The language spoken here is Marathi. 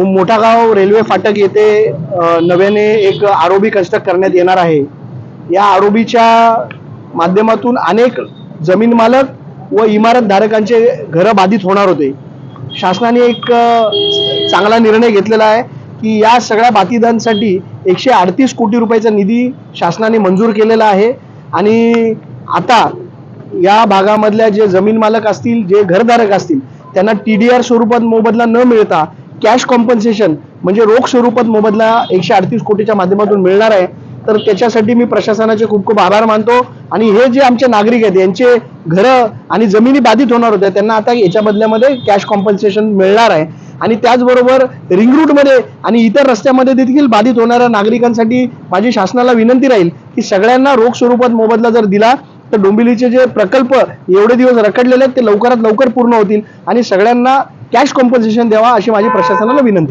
मोठा गाव रेल्वे फाटक येथे नव्याने एक आरओबी कन्स्ट्रक्ट करण्यात येणार आहे। या आरओबीच्या माध्यमातून अनेक जमीन मालक व इमारत धारकांचे घर बाधित होणार होते। शासनाने एक चांगला निर्णय घेतलेला आहे की या सगळ्या बाधितांसाठी 138 कोटी रुपयाचा निधी शासनाने मंजूर केलेला आहे। आणि आता या भागामधल्या जे जमीन मालक असतील, जे घरधारक असतील, त्यांना टीडीआर स्वरूपात मोबदला न मिळता कॅश कॉम्पन्सेशन म्हणजे रोख स्वरूपात मोबदला 138 कोटीच्या माध्यमातून मिळणार आहे। तर त्याच्यासाठी मी प्रशासनाचे खूप खूप आभार मानतो। आणि हे जे आमचे नागरिक आहेत यांचे घरं आणि जमिनी बाधित होणार होत्या त्यांना आता याच्या बदल्यामध्ये कॅश कॉम्पन्सेशन मिळणार आहे। आणि त्याचबरोबर रिंग रूटमध्ये आणि इतर रस्त्यामध्ये देखील बाधित होणाऱ्या नागरिकांसाठी माझी शासनाला विनंती राहील की सगळ्यांना रोख स्वरूपात मोबदला जर दिला तर डोंबिवलीचे जे प्रकल्प एवढे दिवस रखडलेले आहेत ते लवकरात लवकर पूर्ण होतील आणि सगळ्यांना कॅश कॉम्पन्सेशन द्यावा अशी माझी प्रशासनाला विनंती।